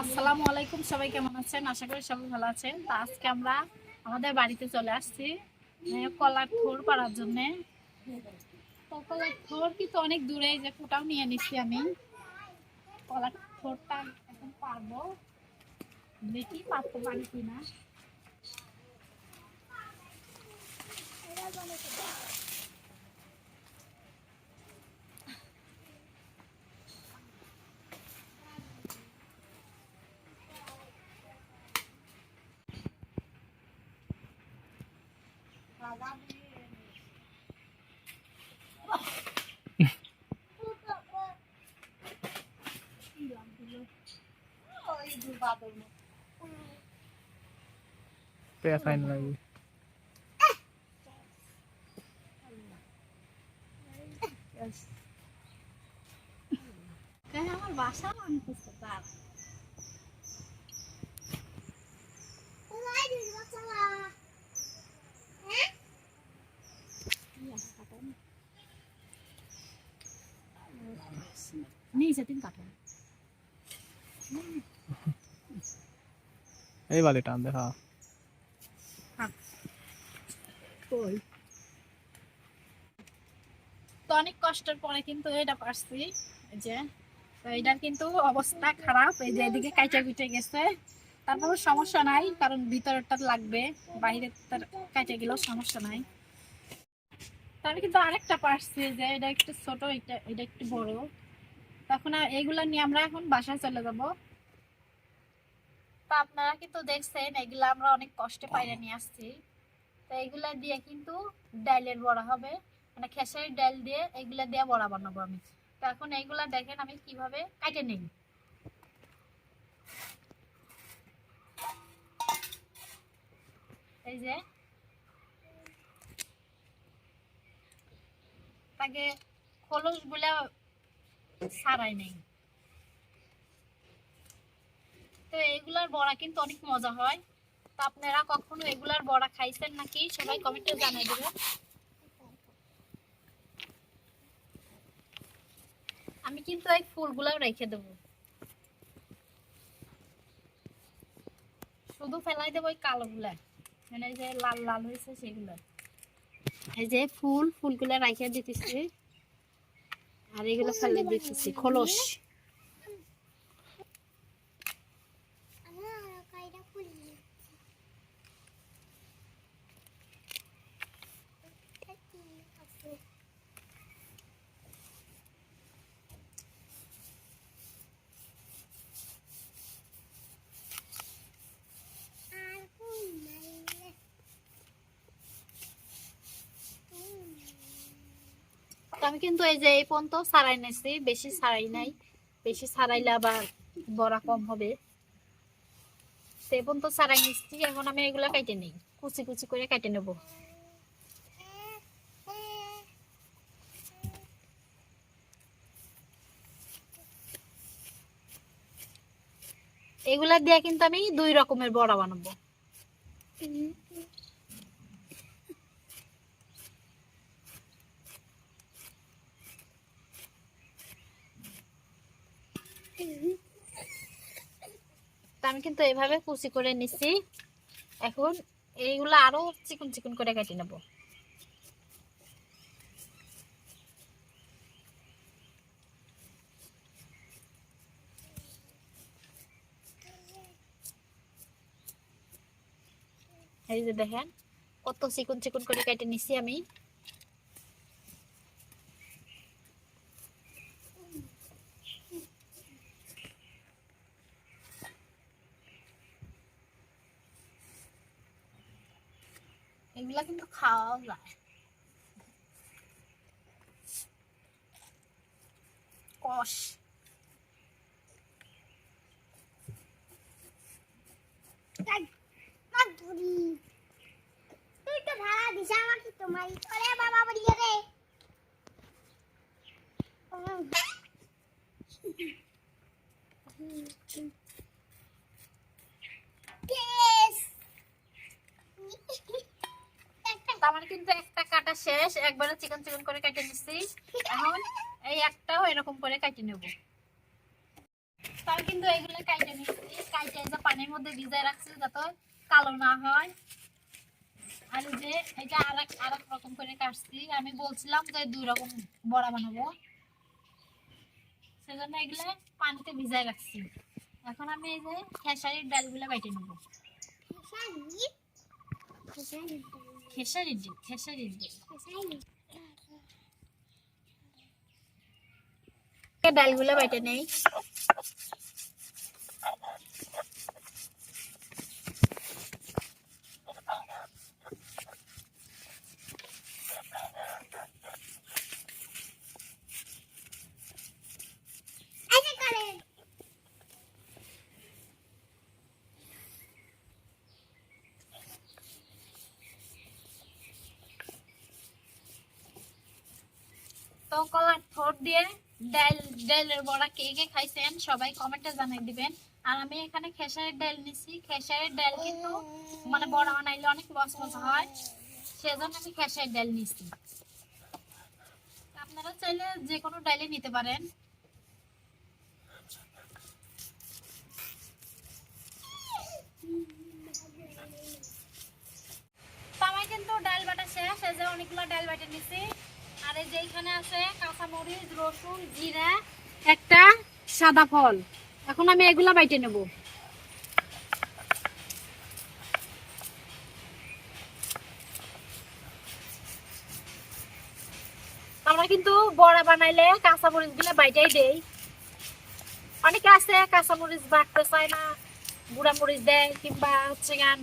আসসালামু আলাইকুম, সবাই কেমন আছেন? আশা করি সবাই ভালো আছেন। তো আজকে আমরা আমাদের বাড়িতে চলে আসছি কলার থোড় পাড়ার জন্য। তো কলার থোড় কিন্তু অনেক দূরে, যে কোটাও নিয়ে নিচ্ছি আমি। কলার থোড়টা এখন পারবো, দেখি পারতে পারি কিনা। পেঁয়াজ লাগে আমার বাসা আনতেছে তার নিচে তিন কাঠা এই বালি টান দে। হ্যাঁ তো অনেক কষ্টের পরে কিন্তু এটা পারছি। এই যে তো এটার কিন্তু অবস্থা খারাপ, এই যে এদিকে কাইটা কুইটে গেছে। তারপর সমস্যা নাই, কারণ ভিতরটা লাগবে, বাইরে কাইটে গেলেও সমস্যা নাই। তো আমি কিন্তু আরেকটা পারছি, যে এটা একটু ছোট, এটা একটু বড়। তখন এইগুলা নিয়ে আমরা এখন বাসায় চলে যাব। তো আপনারা কিন্তু দেখছেন এগুলা আমরা অনেক কষ্টে পাইরে নিয়ে আসছি। তো এগুলা দিয়ে কিন্তু ডালের বড়া হবে, মানে খেসারির ডাল দিয়ে এগুলা দিয়ে বড়া বানাবো আমি। তো এখন এইগুলা দেখেন আমি কিভাবে কাটে নেই। এই যে তাকে খোলস বলে ছাড়াই নেই। তো এগুলার বড়া কিন্তু অনেক মজা হয়। তো আপনারা কখনো এগুলার বড়া খাইছেন নাকি সবাই কমেন্টে জানিয়ে দেবেন। আমি কিন্তু এই ফুলগুলাও রেখে দেবো, শুধু ফেলাই দেবো ওই কালো গুলা, মানে যে লাল লাল হয়েছে সেগুলো। এই যে ফুলগুলা রাইখে দিতেছি, আর এগুলো ফেলে দিতেছি খোলস। আমি কিন্তু এই যে এই পর্যন্ত ছাড়াই নিয়েছি, বেশি ছাড়াই নাই। বেশি ছাড়াইলে আবার বড়া কম হবে। এই পর্যন্ত ছাড়াই নিচ্ছি, এখন আমি এগুলা কাটে নিই, কুচি কুচি করে কাটে নেব। এগুলা দিয়ে কিন্তু আমি দুই রকমের বড়া বানাবো। আমি কিন্তু এভাবে কুচি করে নিচ্ছি, এখন এইগুলা আরো চিকন চিকন করে কেটে নেব। এই যে দেখেন কত চিকন চিকন করে কেটে নিচ্ছি আমি। এগুলা কিন্তু খাওয়া যায়। কষ তুই তো ভাড়া দিস আমাকে, তোমার করে বাবা বলিয়ে রে। আমার কিন্তু একটা কাটা শেষ, একবারে চিকন চিকন করে কেটে নিচ্ছি। এখন এই একটাও এরকম করে কেটে নেব। তার কিন্তু এইগুলো কেটে নিচ্ছি। পানির মধ্যে ভিজায় রাখছি যাতে কালো না হয়। আর এই যে এটা আরেক রকম করে কাটছি। আমি বলছিলাম যে 2 রকম বড়া বানাবো, সেজন্য এগুলো পানিতে ভিজায় রাখছি। এখন আমি এই যে খেসারির ডালগুলো বাইটে নেব। খেসারির ডালগুলো বাইটে নেই। তো কলার ঠোঁট দিয়ে ডালের বড়া কে কে খাইছেন সবাই কমেন্টে জানাই দিবেন। আর আমি এখানে খেসারির ডাল নিছি। খেসারির ডাল কিন্তু মানে বড়া বানাইলে অনেক মজা হয়, সেজন্য আমি খেসারির ডাল নিছি। আপনারা চাইলে যে কোনো ডালে নিতে পারেন। আমার কিন্তু ডাল বাটা শেষ। এই যে অনেকগুলো ডাল বাটা নিছি। আর এই যে এখানে আছে কাঁচামরিচ, রসুন, জিরা, একটা সাদা ফল। এখন আমি এগুলা বাইটে নেব। আমরা কিন্তু বড়া বানাইলে কাঁচামরিচ গুলো বাইটাই দেই। অনেকে আছে কাঁচামরিচ বাটতে চায় না, গুঁড়া মরিচ দেয় কিংবা হচ্ছে গান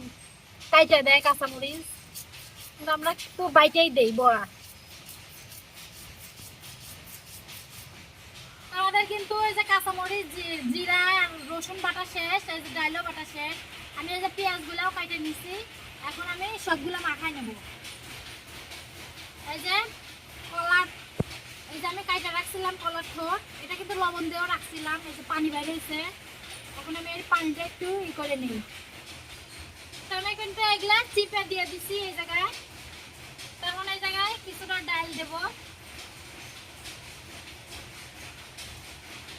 কাইটা দেয় কাঁচামরিচ, কিন্তু আমরা একটু বাইটাই দেই বড়া। আমাদের কিন্তু এই যে কাঁচামরিচ, জিরা, রসুন বাটা শেষ, এই যে ডালও বাটা শেষ। আমি এই যে পেঁয়াজ গুলাও কাটে নিছি। এখন আমি সবগুলো মাখাই নেব। এই যে কলার, এই যে আমি কাইটা রাখছিলাম কলার ঠোঁট, এটা কিন্তু লবণ দিয়েও রাখছিলাম। এই যে পানি বেরিয়েছে, এখন আমি এই পানিটা একটু করে নিই। আমি কিন্তু এগুলা চিপে দিয়ে দিছি এই জায়গায়। তখন এই জায়গায় কিছুটা ডাল দেব,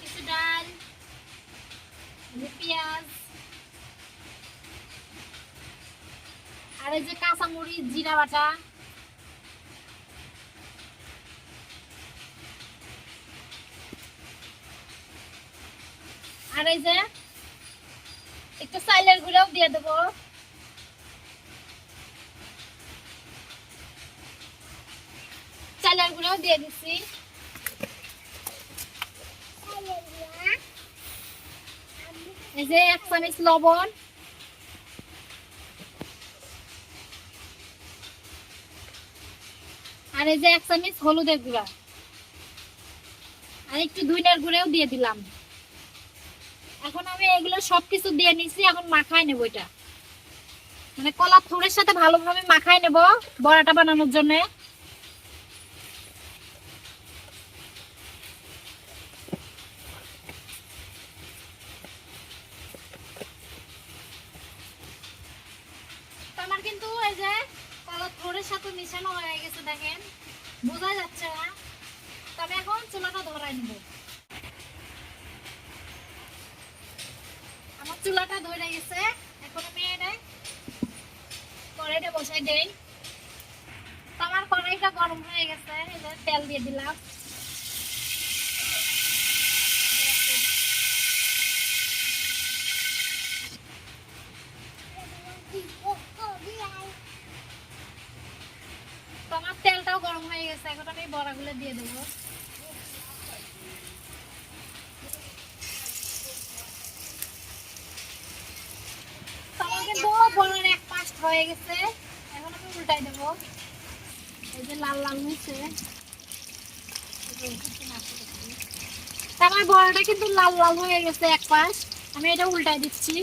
কিছু ডাল, পেঁয়াজ, আর এই যে কাঁচামরিচ, জিরা বাটা, আর এই যে একটু চাইলের গুঁড়াও দিয়ে দেবো। চালের গুঁড়াও দিয়ে দিচ্ছি। এই যে 1 চামচ লবণ, আর এই যে 1 চামচ হলুদের গুঁড়া, আর একটু ধনিয়ার গুঁড়াও দিয়ে দিলাম। এখন আমি এগুলো সবকিছু দিয়ে নিছি। এখন মাখাই নেব, এটা মানে কলার থোড়ের সাথে ভালোভাবে মাখাই নেব বড়াটা বানানোর জন্য। আমার কিন্তু এই যে কলার থোড়ের সাথে মিশানো হয়ে গেছে, দেখেন বোঝা যাচ্ছে না। তবে এখন চুলাটা ধরাই নেব। আমার চুলাটা ধরে গেছে। এখন আমি এটা কড়াইটা বসাই দেই। আমার কড়াইটা গরম হয়ে গেছে, এই যে তেল দিয়ে দিলাম। আমার তেলটাও গরম হয়ে গেছে। এখন আমি বড়াগুলো দিয়ে দেবো। আমার কিন্তু বড়ার এক পাশ হয়ে গেছে। এখন আমি উল্টাই দেবো। এই যে লাল লাল হয়েছে, আমার বড়াটা কিন্তু লাল লাল হয়ে গেছে এক পাশ। আমি এটা উল্টাই দিচ্ছি।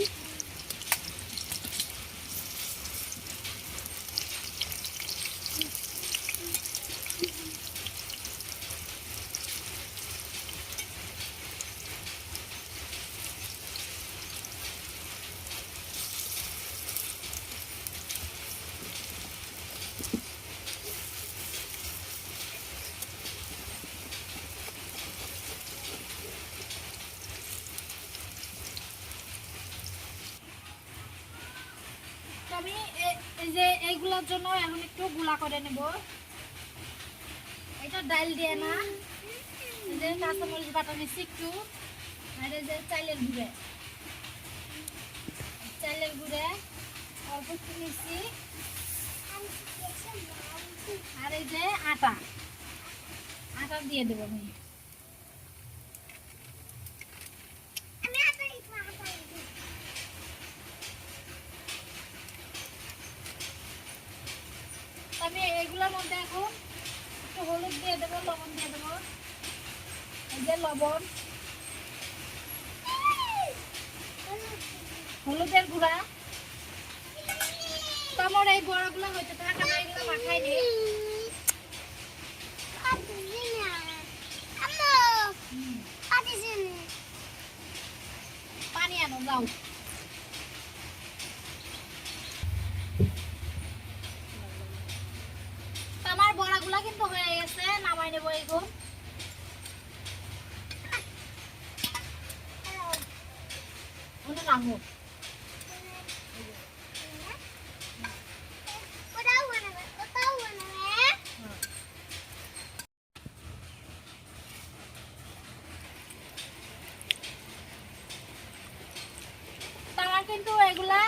আমি এই যে এইগুলোর জন্য এখন একটু গুলা করে নেব। এটা ডাল দিয়ে না, এই যে কাঁচামরিচ বাটা নিচ্ছি একটু, আর এই যে চাইলের গুঁড়ে অল্প একটু নিচ্ছি, আর এই যে আটা দিয়ে দেবো আমি। আমি এইগুলোর মধ্যে এখন একটু হলুদ দিয়ে দেবো, লবণ দিয়ে দেবো, এই যে লবণ, হলুদের গুঁড়া। তো আমার এই বড়াগুলো হইতে থাকে না, এগুলো মাখাই নি। পানি আনো যাও। তো আমার বড়াগুলা কিন্তু হয়ে গেছে, নামাই নেবো এখন। ওটা নামো। আমার কিন্তু এগুলা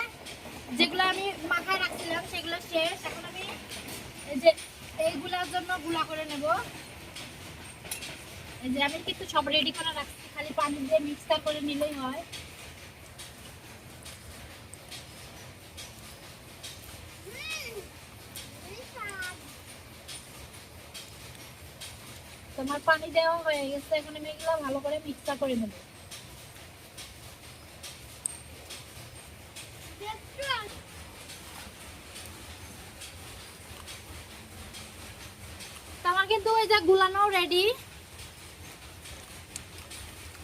যেগুলো আমি মাথায় রাখছিলাম সেগুলো শেষ। এখন আমি এই যে এইগুলার জন্য গুলা করে নেব। এই যে আমি কিন্তু সব রেডি করে রাখছি, খালি পানি দিয়ে মিক্সচার করে নিলেই হয়। তোমার পানি দেওয়া হয়ে গেছে, এখন আমি এগুলো ভালো করে মিক্সচার করে নেব। আমার কিন্তু এই যে গুলানো রেডি,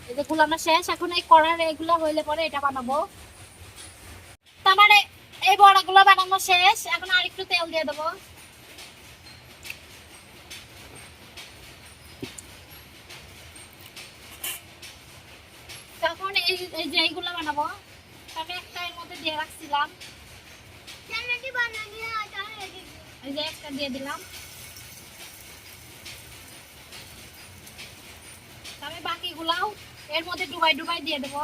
এই যে গুলানো শেষ। এখন এই কড়ার এগুলো হইলে পরে এটা বানাবো। আমার এই বড়াগুলো বানানো শেষ, এখন আর একটু তেল দিয়ে দেবো। তখন এই যে এইগুলো বানাবো, আমি একটা এর মধ্যে দিয়ে রাখছিলাম, এই যে একটা দিয়ে দিলাম। আমি বাকিগুলাও এর মধ্যে ডুবাই ডুবাই দিয়ে দেবো।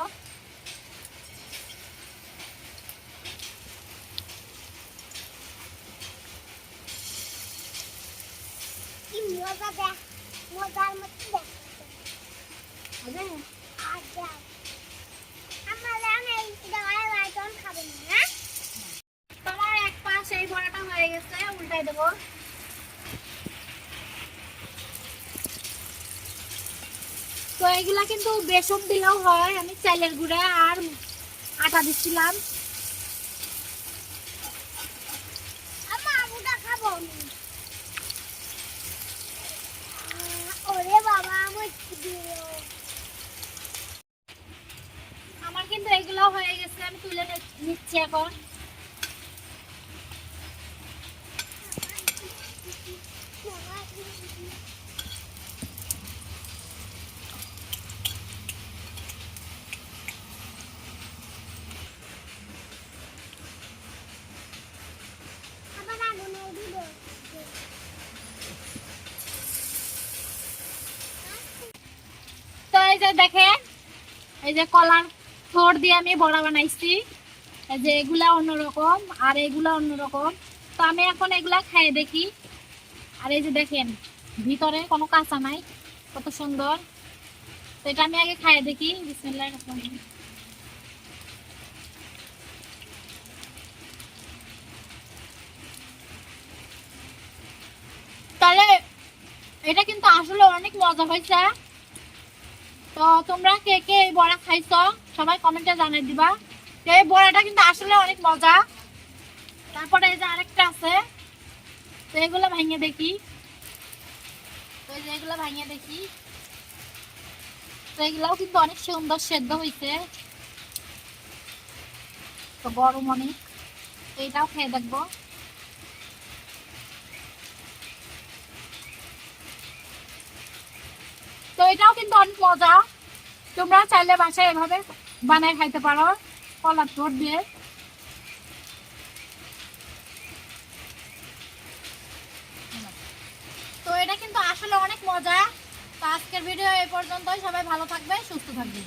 তোমার এক পাশ এই বড়াটা হয়ে গেছে, উল্টাই দেবো। তো এগুলা কিন্তু বেসন দিলেও হয়, আমি চালের গুঁড়া আর আটা দিচ্ছিলাম। আমার কিন্তু এগুলো হয়ে গেছে, আমি তুলে নিচ্ছি এখন। তো এই যে দেখেন, এই যে কলার থোর দিয়ে আমি বড়া বানাইছি। এই যে এগুলা অন্যরকম আর এগুলা অন্যরকম। তো আমি এখন এগুলা খেয়ে দেখি। আর এই যে দেখেন ভিতরে কোনো কাঁচা নাই, কত সুন্দর। তো এটা আমি আগে খাইয়ে দেখি। বিসমিল্লাহির রহমানির রহিম। তাহলে এটা কিন্তু আসলে অনেক মজা হয়েছে। তো তোমরা কে কে এই বড়া খাইছো সবাই কমেন্টে জানিয়ে দিবা। এই বড়াটা কিন্তু আসলে অনেক মজা। তারপরে এই যে আরেকটা আছে, তো এগুলো ভাঙিয়ে দেখি। তো এই যে এগুলো ভাঙিয়ে দেখি, তো এগুলাও কিন্তু অনেক সুন্দর সেদ্ধ হয়েছে। তো গরম অনেক, তো এটাও খেয়ে দেখবো। তো এটাও কিন্তু অনেক মজা। তোমরা চাইলে বাসায় এভাবে বানায় খাইতে পারো কলার থোড় দিয়ে। আসলে অনেক মজা। তো আজকের ভিডিও এই পর্যন্তই, সবাই ভালো থাকবে, সুস্থ থাকবে।